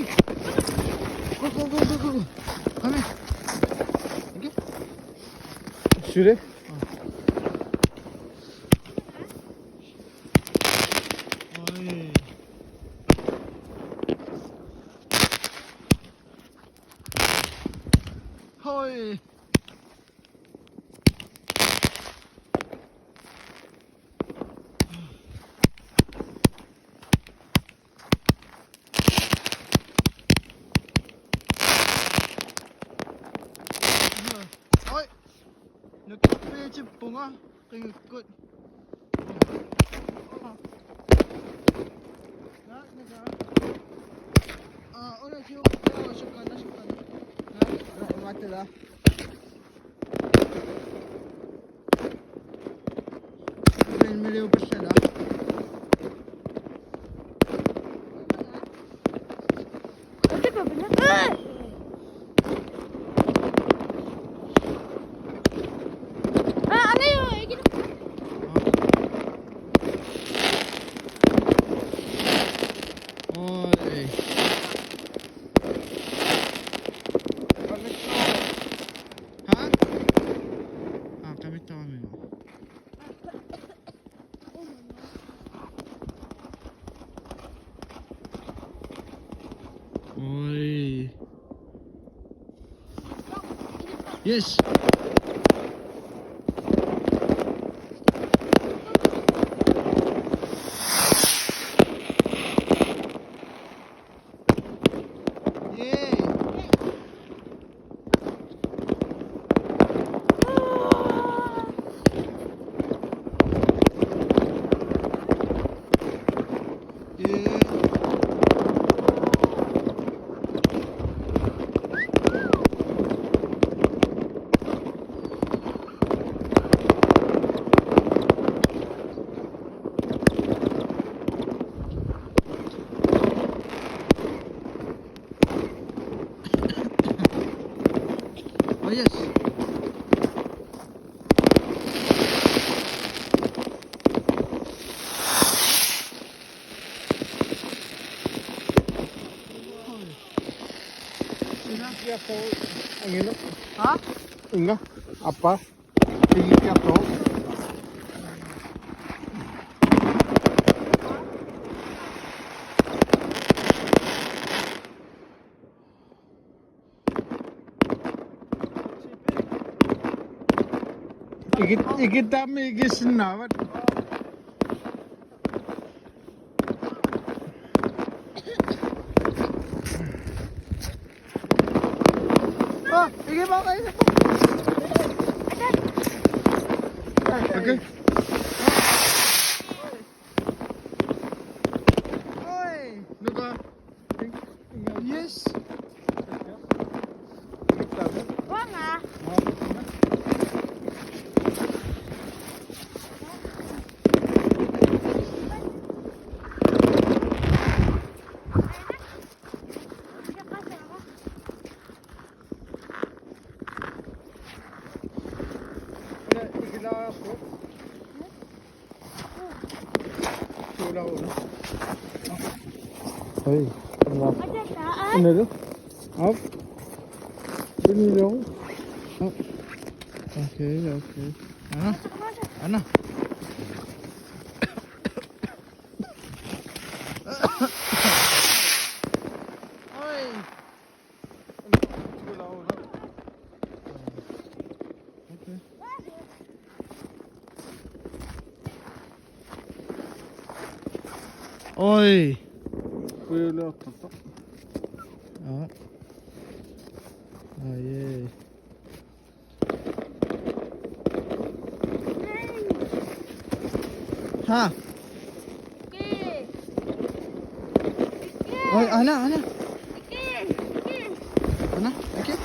Oi! Go, go, go, go, go. Come here. Okay. Şuraya. Oi. Oi. Oi. Nagkape si Punga. Kingkot. Ona siyo. Suka na. Mati lah. Miliw pa siya lah. Oi. Ha? Kami tahu memang. Oi. Yes. Yay. Yeah. Oh yes. Siapa ang ino? Ha? Inga? Apa? Sige siapa? Ikit dami igisinawat. Oh, sige ba kayo? Okay. Oi. Nuka. Yes. Hey, kenapa? Ini tu? Up. Ini dong. Up. Okay, okay. Ana. Oi. Okay. Oi. Boleh apa? Ah. Ah, yeah. Ha. Oi, Ana. Ana, okay.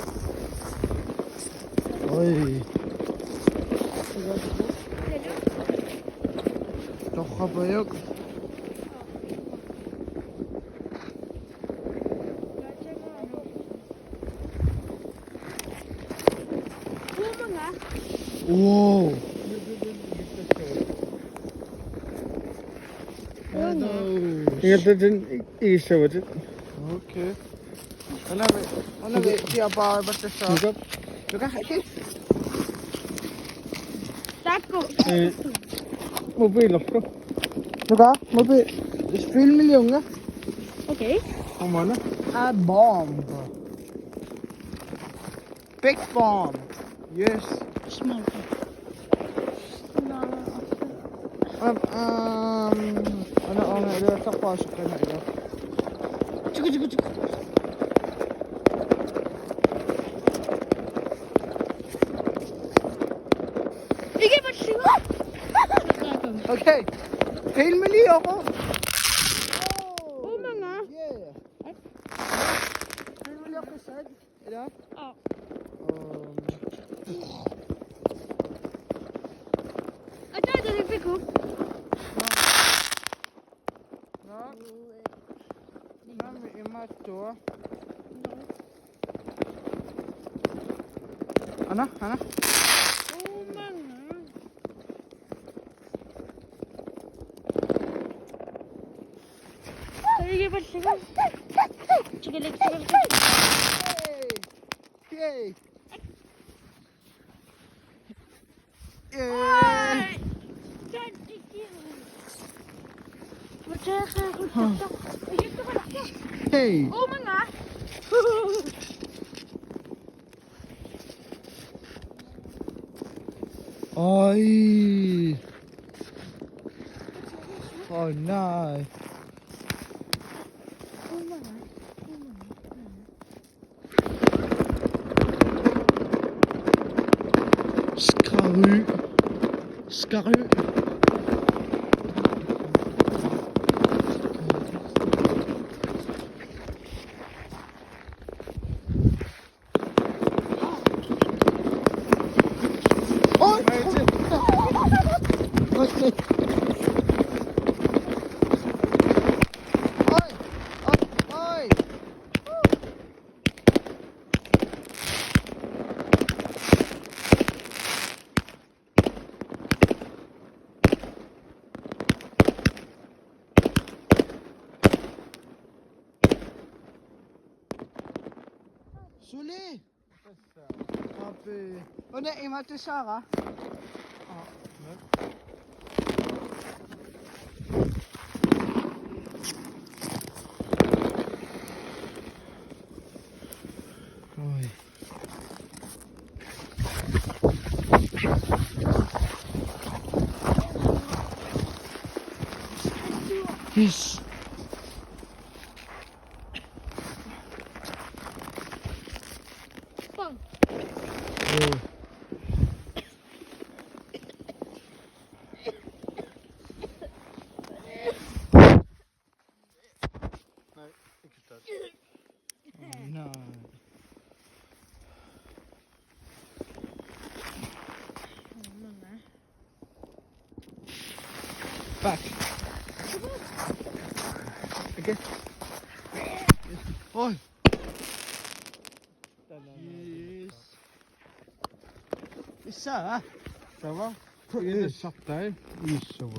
Oi. Toch apa yuk? Wow. Ingat din isa ba din? Okay. Ona vi ser bare hvad det så. Look up. Du kan ikke. Taco. Mobil også. Du kan. Mobil. Film med unge. Okay. Hvor mange? A bomb. Big bomb. Yes. Small. Ano ilo sa pasok ka na ilo. Chiku. Ikke for syv. Okay. Film med lige ako. Oh, mga. Yeah. Film med lige ako sad. Ilo. Oh. Ito, dali ko. Nami imato. Ana? Oh, mga. Sige for syv. Chikilig. Yay! Hey! Oh, mga. Ay! Oh no! Oh, mga. Skaru! Oj! Oj! Suli! Abi. O ne imate Sara? Oj. Yes. Pang. Oh. No. Back. Okay. Oi. Yes. Isa. Ça va? Il est certain. Isso.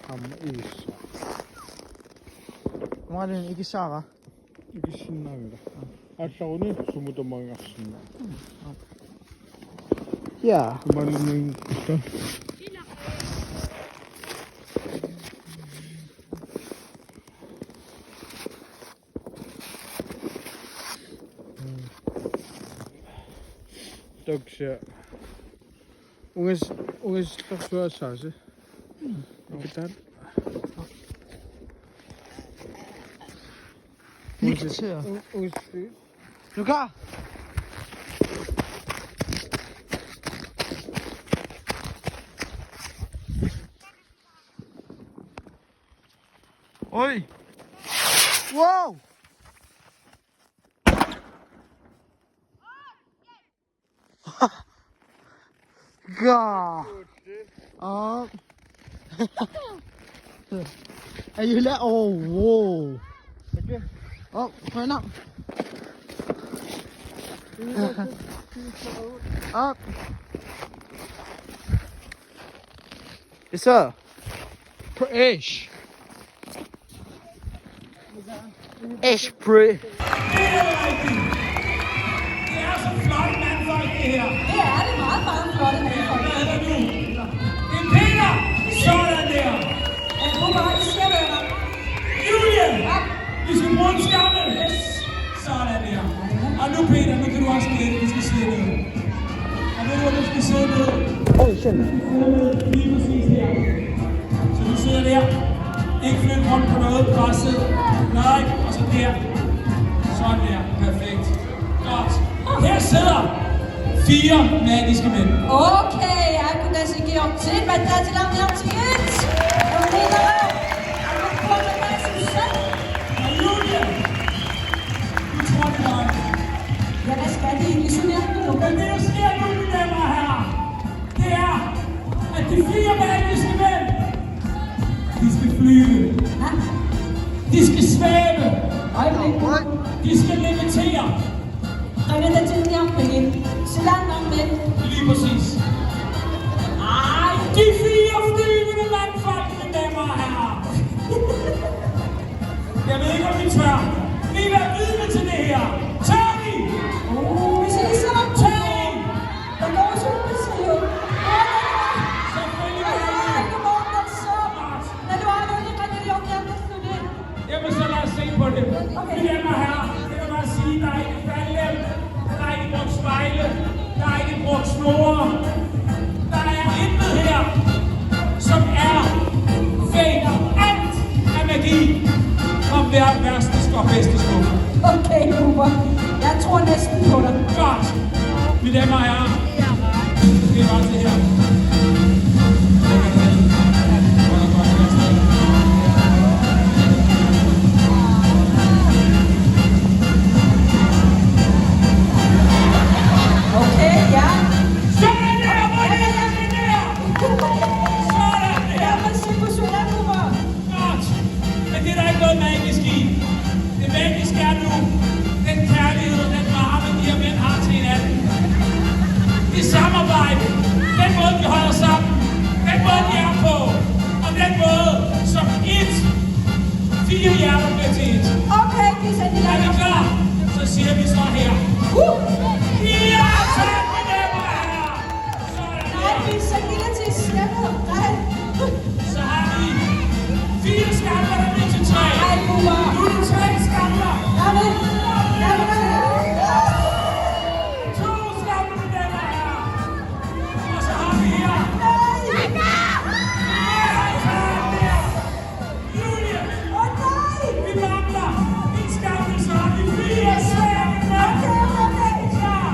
Ama isso. Mga rin ikisa ka. 이게 신나니다. 아싸오는 스무도 망했습니다. Yeah. 그만은 일단 떡시 옹에서 딱 좋아서 하지. 일단 Ikisa. 옹에서 Luka. Oi. Wow. God. Ayun lang. Oh, whoa. Oh, turn up. Up. Isa. Per ish. Esprit. Det er så flot mandfolk, det her. Det er det meget, meget flotte mandfolk. Hvad hedder du? Det er Peter! Sådan der! Jeg tror bare, I ser det. Julie! Vi skal bruge en skammel! Sådan der. Og nu Peter, nu kan du også gætte, vi skal sidde ned. Og ved du, hvor du skal sidde ned? Lige præcis her. Så du sidder der. Ikke flytte rundt på noget, bare sidde. Nej, og så der. Sådan der. Perfekt. Godt. Her sidder 4 magiske mænd. Okay, jeg kunne da sige om til, men der er til om til et. Og det er der. Og på med mig som selv. Og Julie, du tror det nok. Ja, hvad skal de egentlig sådan her? Men det, der sker nu, mine damer og herrer, det er, at de 4 magiske mænd, de skal flyve. Ja, De skal svæve. øjeblik. De skal levitere. Ringer der til jer om igen. Så langt om mænd. Lige præcis. Ej, de 4 flyvende mandfolk, mine damer og herrer. Jeg ved ikke, om I tør. Vi vil være vidne til det her. Tør I? Hvis I så Tør I? der går så ud til jo. Selvfølgelig Og vil jeg jeg er ikke morgen, der så. Når du har noget, kan jeg lukke jer med det. Jamen, så lad os se på det. Mine damer og herrer, det vil bare sige, der er ikke faldlem, der er ikke brugt spejle, der er ikke brugt snore. Der er intet her, som er fake. Alt er magi om hver værste og bedste skole. Okay, Cooper. Jeg tror næsten på dig. Godt. Mine damer og herrer, det er bare det her. Okay, ja. Sådan der, hvor er det der? Sådan der. Jeg vil se på sådan, Cooper. Godt. Men det er der ikke noget magisk i. Det magiske er nu den kærlighed, den varme, de her mænd har til hinanden. Det samarbejde, den måde, de holder sammen, den måde, de er på, og den måde, som 4 hjerter bliver til et. Okay, de sætter Er dig. vi klar? Så siger vi så her. Ja, tak, mine damer og herrer. Sådan Nej, der. vi sætter dig til stedet. Nej. Så har vi 4 skamler, der bliver til 3. Nej, Cooper. Nu er det 3 skamler. Jamen. 2 skamler, mine damer og herrer. Og så har vi her. Julie, vi mangler en skammel, så har vi 4 svære med. Klar.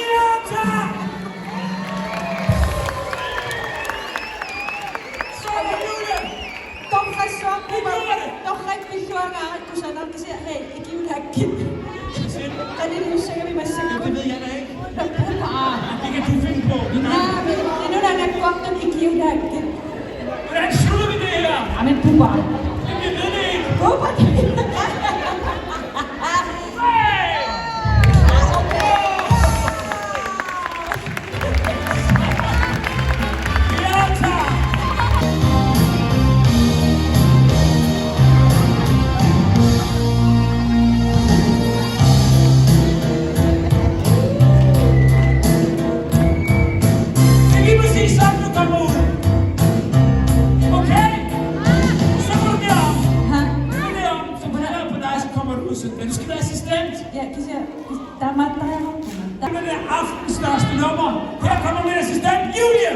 Ja, tak. Sådan, Julie. Doch recht doch recht beschwören, du sagst nok, at hey, jeg giver dig ikke. Er det nu sikkert, vi må se? Det ved jeg da ikke. Cooper. Det kan du finde på. Nej, men det er nu, der er godt, at jeg giver dig ikke. Hvordan slutter vi det her? Jamen, Cooper. Jamen, jeg ved det ikke. Cooper. Hey! Ja, tak. Det er lige præcis sådan, du kommer ud. Okay? Så går du derom. Så derom, så på dig, så kommer du ud. Så du skal være assistent. Ja, kan se, der er meget, der er Det er det aftens største nummer. Her kommer min assistent, Julie.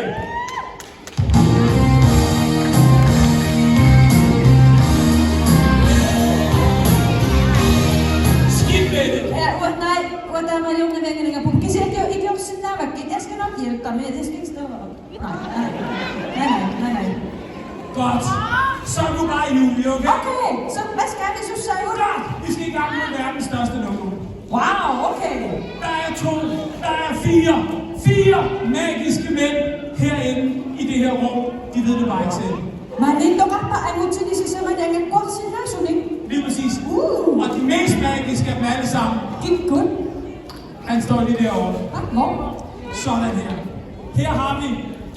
Skidt med det. Ja, nej, der er jo nødvendige på. Kan se, ikke om sådan der, jeg skal nok hjælpe dig, men jeg skal ikke stå op. Nej. Godt. Så er du bare Julie, okay? Okay, så hvad skal vi så sige? Godt. Vi skal i gang med verdens største nummer. Wow, okay. Der er 2, der er 4. 4 magiske mænd herinde i det her rum. De ved det bare ikke selv. Man, det er doch apa ang utsi ni si Sarah den er god til her, Sonic. Lige præcis. Og de mest magiske af dem alle sammen, Gik godt. han står lige derovre. Hvor? Sådan her. Her har vi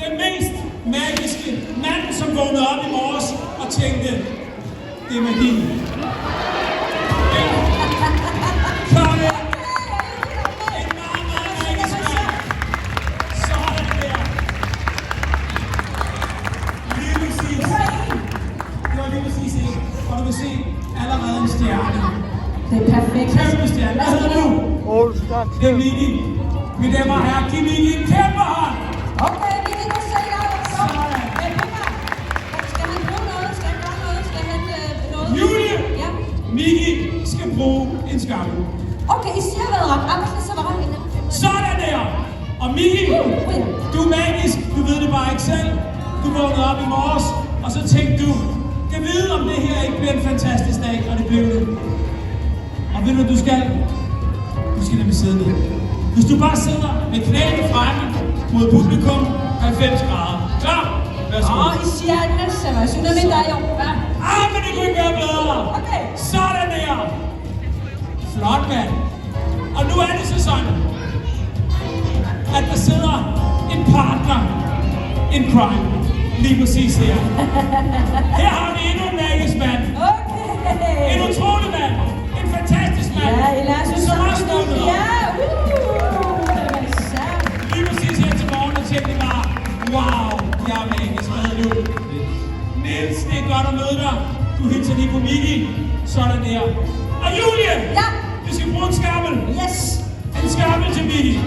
den mest magiske mand, som vågnede op i morges og tænkte, det er magi. Kom her. En meget, meget magisk mand. Sådan der. Lige præcis. Det var lige præcis det. Og du kan se allerede en stjerne. Det er perfekt. Kæmpe stjerne. Hvad hedder du? Olsen. Det er Miki. Mine damer og herrer, giv Miki en kæmpe hånd. Okay, vi kan gå selv i gang. Så. Skal han bruge noget? Skal han gøre noget? Skal han noget? Julie! Ja. Miki skal bruge en skammel. Okay, I siger hvad ret. Arbejde så var han. Sådan der! Og Miki, du er magisk. Du ved det bare ikke selv. Du vågnede op i morges, og så tænkte du, kan vide om det her ikke bliver en fantastisk dag, og det blev det. Og ved du, hvad du skal? Du skal nemlig sidde ned. Hvis du bare sidder med knæene fremme mod publikum, 90 grader. Klar? Værsgo. I siger en masse, hvad synes du, der er jo? Men det kunne ikke være bedre. Okay. Sådan der. Flot, mand. Og nu er det så sådan, at der sidder en partner in crime. Lige præcis her. Her har vi endnu en magisk mand. Okay. En utrolig mand. En fantastisk mand. Ja, Elias, du som også stod med. Ja, Lige præcis her til morgen og tænkte bare, wow, jeg er magisk. Hvad hedder du? Niels, det er godt at møde dig. Du hilser lige på Miki. Sådan der. Og Julie! Ja. Vi skal bruge en skammel. Yes. En skammel til Miki.